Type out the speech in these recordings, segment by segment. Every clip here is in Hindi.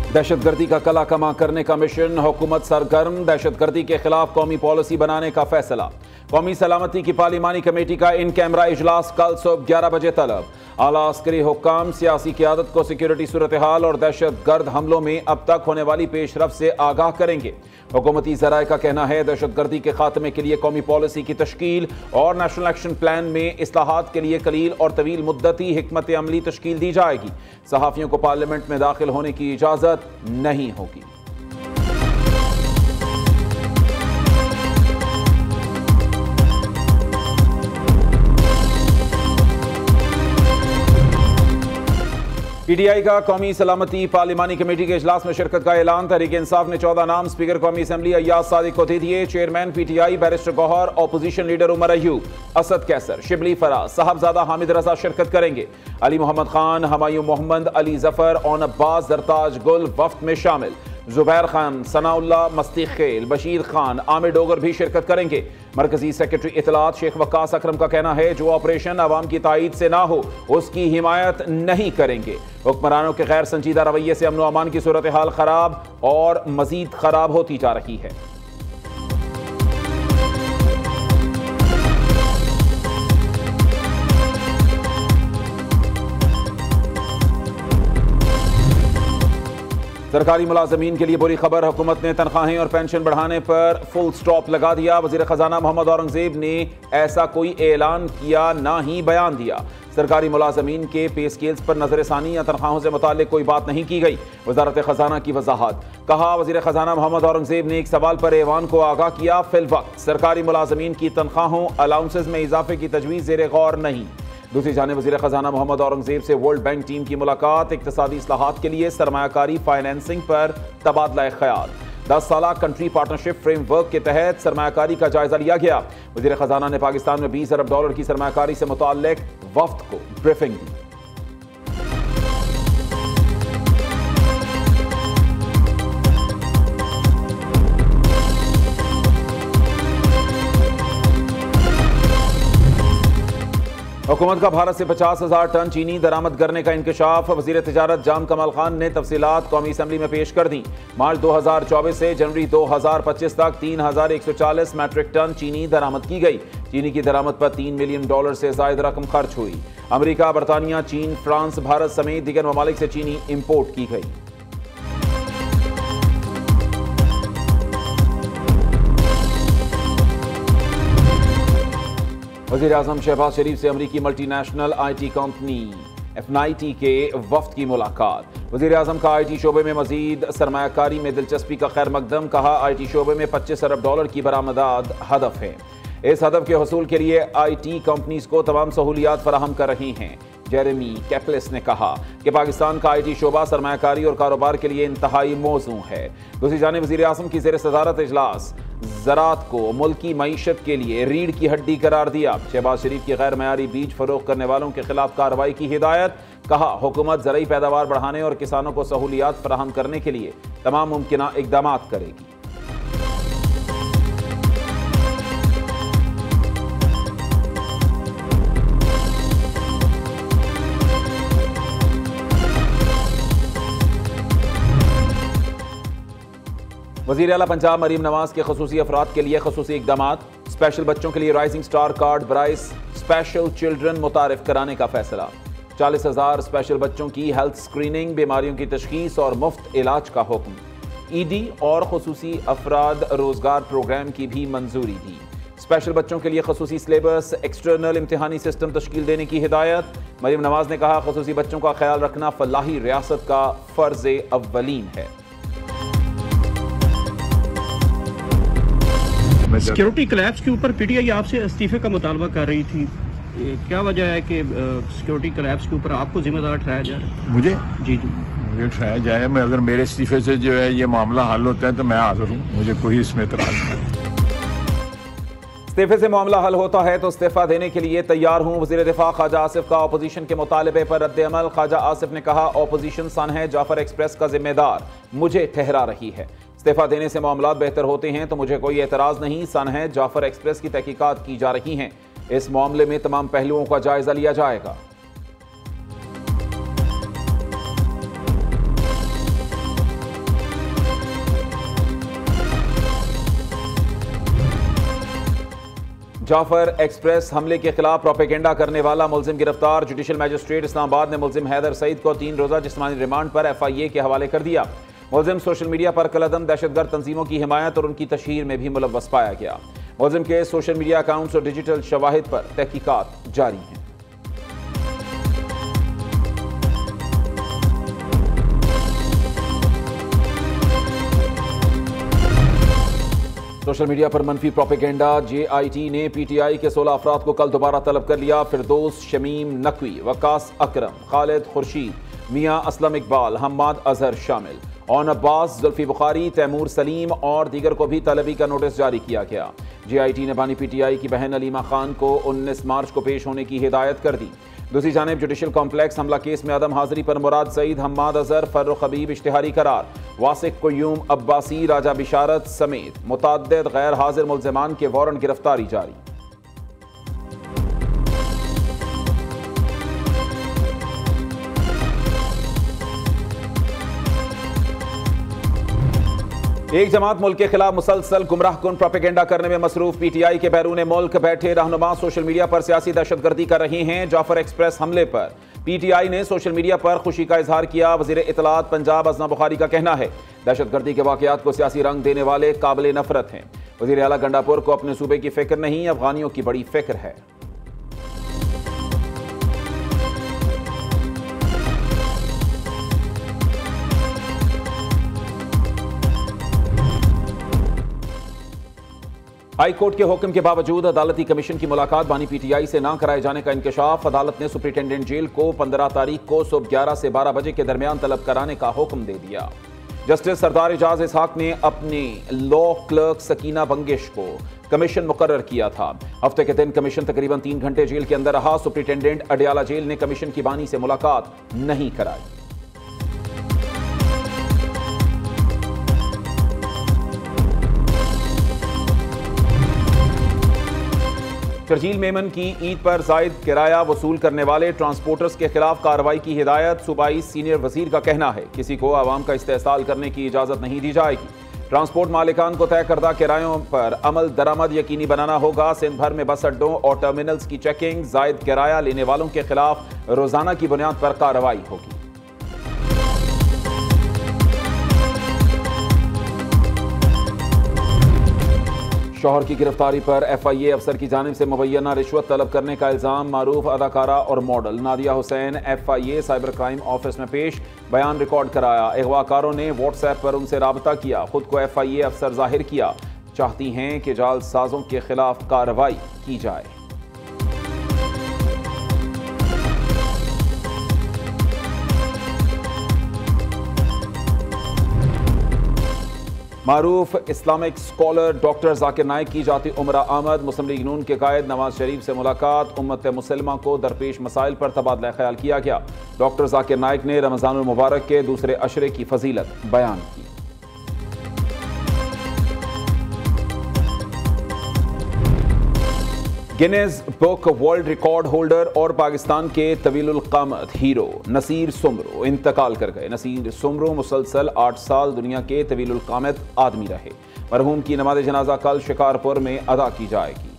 दहशतगर्दी का कला कमा करने का मिशन, हुकूमत सरगर्म, दहशतगर्दी के खिलाफ कौमी पॉलिसी बनाने का फैसला। कौमी सलामती की पार्लिमानी कमेटी का इन कैमरा इजलास कल सुबह 11 बजे तलब। आला अस्करी हुक्काम सियासी क़यादत को सिक्योरिटी सूरत हाल और दहशतगर्द हमलों में अब तक होने वाली पेशरफ से आगाह करेंगे। हुकूमती ज़राए का कहना है दहशतगर्दी के खात्मे के लिए कौमी पॉलिसी की तश्कील और नेशनल एक्शन प्लान में इस्लाहात के लिए कलील और तवील मुद्दती हिकमत अमली तश्कील दी जाएगी। सहाफ़ियों को पार्लियामेंट में दाखिल होने की इजाज़त नहीं होगी। पीटीआई का कौमी सलामती पार्लिमानी कमेटी के इजलास में शिरकत का ऐलान। तहरीक इंसाफ ने 14 नाम स्पीकर कौमी असम्बली अय्याज सादिक को दे दिए। Chairman PTI barrister Gohar, opposition leader Umar Ayub, Asad Qaiser, Shibli Faraz, Sahibzada Hamid Raza शिरकत करेंगे। अली मोहम्मद खान, हमायूं मोहम्मद, अली जफर, ओन अब्बास, जरताज गुल वफ्त में शामिल। जुबैर खान, सनाउल्लाह, मस्ती खेल, बशीर खान, आमिर डोगर भी शिरकत करेंगे। मरकजी सेक्रेटरी इतलात शेख वक्कास अकरम का कहना है जो ऑपरेशन अवाम की ताईद से ना हो उसकी हिमायत नहीं करेंगे। हुक्मरानों के गैर संजीदा रवैये से अमन व अमान की सूरत हाल खराब और मजीद खराब होती जा रही है। सरकारी मुलाजमीन के लिए बुरी खबर, हुकूमत ने तनख्वाहें और पेंशन बढ़ाने पर फुल स्टॉप लगा दिया। वजीर खजाना मोहम्मद औरंगजेब ने ऐसा कोई ऐलान किया ना ही बयान दिया। सरकारी मुलाजमीन के पे स्केल्स पर नजरसानी या तनख्वाहों से मुताल्लिक कोई बात नहीं की गई। वजारत खजाना की वजाहत, कहा वजीर खजाना मोहम्मद औरंगजेब ने एक सवाल पर ऐवान को आगाह किया, फिल वक्त सरकारी मुलाजमीन की तनख्वाहों अलाउंसेस में इजाफे की तजवीज़ ज़ेरे गौर नहीं। दूसरी जानिब वज़ीर ख़जाना मोहम्मद औरंगजेब से वर्ल्ड बैंक टीम की मुलाकात, इक़्तिसादी इस्लाहात के लिए सरमायाकारी फाइनेंसिंग पर तबादला ख्याल। 10 साला कंट्री पार्टनरशिप फ्रेमवर्क के तहत सरमायाकारी का जायजा लिया गया। वज़ीर ख़जाना ने पाकिस्तान में $20 अरब की सरमायाकारी से मुताल्लिक वफ्द को ब्रीफिंग दी। हुकूमत का भारत से 50,000 टन चीनी दरामद करने का इंकशाफ। वज़ीर तिजारत जाम कमाल खान ने तफसीलात कौमी असम्बली में पेश कर दी। मार्च 2024 से जनवरी 2025 तक 3,140 मैट्रिक टन चीनी दरामद की गई। चीनी की दरामद पर $3 मिलियन से ज़ायद रकम खर्च हुई। अमरीका, बरतानिया, चीन, फ्रांस, भारत समेत दीगर ममालिक से चीनी इम्पोर्ट की गई। वज़ीर आज़म शहबाज शरीफ से अमरीकी मल्टीनेशनल IT कंपनी FNIT के वफ्द की मुलाकात। वज़ीर आज़म का IT शोबे में मजीद सरमायाकारी में दिलचस्पी का खैर मकदम, कहा IT शोबे में $25 अरब की बरामदात हदफ है। इस हदफ के हसूल के लिए IT कंपनीज को तमाम सहूलियात फराहम कर रही हैं। जेरेमी कैपलिस ने कहा कि पाकिस्तान का IT शोबा सरमायाकारी और कारोबार के लिए इंतहाई मौजूद है। दूसरी जानिब वज़ीर आज़म की ज़ेर सदारत इजलास ज़राअत को मुल्की मईशत के लिए रीढ़ की हड्डी करार दिया। शहबाज शरीफ की गैर मयारी बीज फरोख्त करने वालों के खिलाफ कार्रवाई की हिदायत, कहा हुकूमत ज़रई पैदावार बढ़ाने और किसानों को सहूलियात फराहम करने के लिए तमाम मुमकिना इक़दाम करेगी। वज़ीर आला पंजाब मरीम नवाज के खसूसी अफराद के लिए खसूसी इक़दामात। स्पेशल बच्चों के लिए राइजिंग स्टार कार्ड ब्राइस स्पेशल चिल्ड्रन मुतारिफ कराने का फैसला। 40,000 स्पेशल बच्चों की हेल्थ स्क्रीनिंग, बीमारियों की तशखीस और मुफ्त इलाज का हुक्म। ED और खसूसी अफराद रोजगार प्रोग्राम की भी मंजूरी दी। स्पेशल बच्चों के लिए खसूसी सिलेबस, एक्सटर्नल इम्तिहानी सिस्टम तश्कील देने की हिदायत। मरीम नवाज ने कहा खसूसी बच्चों का ख्याल रखना फलाही रियासत का फर्ज अव्वलीन है। सिक्योरिटी कोलैप्स के ऊपर पीटीआई आपसे इस्तीफे का मुतालबा कर रही थी, क्या वजह है कि सिक्योरिटी कोलैप्स के ऊपर आपको जिम्मेदार ठहराया जा रहा है? मुझे जी मुझे ठहराया जाए। मैं अगर मेरे इस्तीफे से जो है ये मामला हल होता है तो मैं हाजिर हूँ, मुझे कोई इसमें इतराज नहीं। इस्तीफे से मामला हल होता है तो इस्तीफा देने के लिए तैयार हूँ। वज़ीर दिफा ख्वाजा आसिफ का अपोजिशन के मुतालबे पर रद्द-ए-अमल। ख्वाजा आसिफ ने कहा अपोजिशन सन है जाफर एक्सप्रेस का जिम्मेदार मुझे ठहरा रही है। इस्तीफा देने से मामला बेहतर होते हैं तो मुझे कोई एतराज़ नहीं। सन है जाफर एक्सप्रेस की तहकीकात की जा रही हैं, इस मामले में तमाम पहलुओं का जायजा लिया जाएगा। जाफर एक्सप्रेस हमले के खिलाफ प्रोपेगेंडा करने वाला मुलजिम गिरफ्तार। जुडिशल मैजिस्ट्रेट इस्लामाबाद ने मुलजिम हैदर सईद को 3 रोजा जिस्मानी रिमांड पर FIA के हवाले कर दिया। मुलजिम सोशल मीडिया पर कलअदम दहशतगर्द तंजीमों की हिमायत और उनकी तशहीर में भी मुलव्वस पाया गया। मुलजिम के सोशल मीडिया अकाउंट्स और डिजिटल शवाहिद पर तहकीकात जारी हैं। सोशल मीडिया पर मनफी प्रोपेगेंडा। JIT ने PTI के 16 अफराद को कल दोबारा तलब कर लिया। फिरदौस, शमीम नकवी, वकास अकरम, खालिद खुर्शीद, मियां असलम इकबाल, हम्माद अजहर शामिल। ऑन अब्बास, जुल्फी बुखारी, तैमूर सलीम और दीगर को भी तलबी का नोटिस जारी किया गया। JIT ने बानी PTI की बहन अलीमा खान को 19 मार्च को पेश होने की हिदायत कर दी। दूसरी जानिब जुडिशल कॉम्प्लेक्स हमला केस में अदम हाजिरी पर मुराद सईद, हम्माद अजहर, फर्रुख हबीब इश्तिहारी करार। वासिक कुयूम अब्बासी, राजा बिशारत समेत मुतअद्दिद गैर हाजिर मुल्ज़िमान के वारंट गिरफ्तारी जारी। एक जमात मुल्क के खिलाफ मुसलसल गुमराह कुन प्रोपेगेंडा करने में मसरूफ PTI के बैरून मुल्क बैठे रहनुमा सोशल मीडिया पर सियासी दहशतगर्दी कर रहे हैं। जाफर एक्सप्रेस हमले पर PTI ने सोशल मीडिया पर खुशी का इजहार किया। वजीर इत्तलात पंजाब अज़ना बुखारी का कहना है दहशतगर्दी के वाकयात को सियासी रंग देने वाले काबिल नफरत हैं। वजीर आला गंडापुर को अपने सूबे की फिक्र नहीं, अफगानियों की बड़ी फिक्र है। हाई कोर्ट के हुक्म के बावजूद अदालती कमीशन की मुलाकात बानी PTI से ना कराए जाने का इंकशाफ। अदालत ने सुप्रिंटेंडेंट जेल को 15 तारीख को सुबह 11 से 12 बजे के दरमियान तलब कराने का हुक्म दे दिया। जस्टिस सरदार एजाज इसहाक ने अपने लॉ क्लर्क सकीना बंगिश को कमीशन मुकर्रर किया था। हफ्ते के दिन कमीशन तकरीबन 3 घंटे जेल के अंदर रहा। सुप्रिंटेंडेंट अडियाला जेल ने कमीशन की बानी से मुलाकात नहीं कराई। शर्जील मेमन की ईद पर जायद किराया वसूल करने वाले ट्रांसपोर्टर्स के खिलाफ कार्रवाई की हिदायत। सूबाई सीनियर वजीर का कहना है किसी को आवाम का इस्तेहसाल करने की इजाजत नहीं दी जाएगी। ट्रांसपोर्ट मालिकान को तय करदा किरायों पर अमल दरामद यकीनी बनाना होगा। सिंध भर में बस अड्डों और टर्मिनल्स की चेकिंग। जायद किराया लेने वालों के खिलाफ रोजाना की बुनियाद पर कार्रवाई होगी। शौहर की गिरफ्तारी पर FIA अफसर की जानिब से मुबैना रिश्वत तलब करने का इल्जाम। मारूफ अदाकारा और model Nadia Hussain FIA cyber crime office में पेश, बयान रिकॉर्ड कराया। अगवाकारों ने व्हाट्सएप पर उनसे राबता किया, खुद को FIA अफसर जाहिर किया। चाहती हैं कि जालसाजों के खिलाफ कार्रवाई की जाए। मारूफ Islamic scholar doctor Zakir Naik की जाती उम्रा आमद। मुस्लिम लीग नून के कायद नवाज शरीफ से मुलाकात। उम्मत मुसलमा को दरपेश मसाइल पर तबादला ख्याल किया गया। डॉक्टर जाकिर नाइक ने रमजानुल मुबारक के दूसरे अशरे की फजीलत बयान की। Guinness book world record holder और पाकिस्तान के तवीलुल क़ामत हीरो नसीर सुमरो इंतकाल कर गए। नसीर सुमरो मुसलसल 8 साल दुनिया के तवीलुल क़ामत आदमी रहे। मरहूम की नमाज जनाजा कल शिकारपुर में अदा की जाएगी।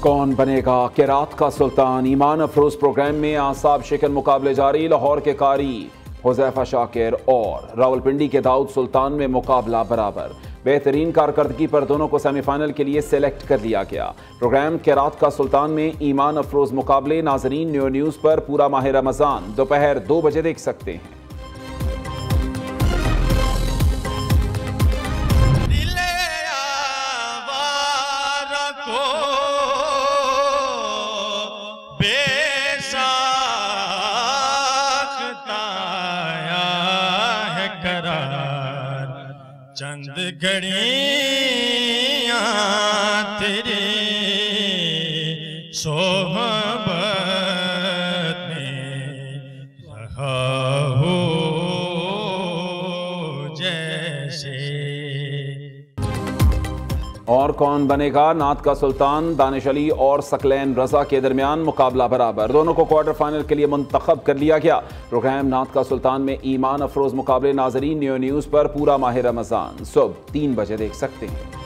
कौन बनेगा किरात का सुल्तान? ईमान अफरोज प्रोग्राम में आसाब शिकन मुकाबले जारी। लाहौर के कारी हुज़ैफा शाकिर और रावलपिंडी के दाऊद सुल्तान में मुकाबला बराबर। बेहतरीन कारकर्दगी पर दोनों को सेमीफाइनल के लिए सेलेक्ट कर लिया गया। प्रोग्राम किरात का सुल्तान में ईमान अफरोज मुकाबले नाजरीन न्यू न्यूज़ पर पूरा माह रमज़ान दोपहर 2 बजे देख सकते हैं। चंद घड़ियां तेरे सोहबत में रहा हो जैसे और कौन बनेगा नात का सुल्तान, दानिश अली और सकलैन रजा के दरमियान मुकाबला बराबर। दोनों को क्वार्टर फाइनल के लिए मुंतखब कर लिया गया। प्रोग्राम नात का सुल्तान में ईमान अफरोज मुकाबले नाजरीन न्यू न्यूज़ पर पूरा माह रमज़ान सुबह 3 बजे देख सकते हैं।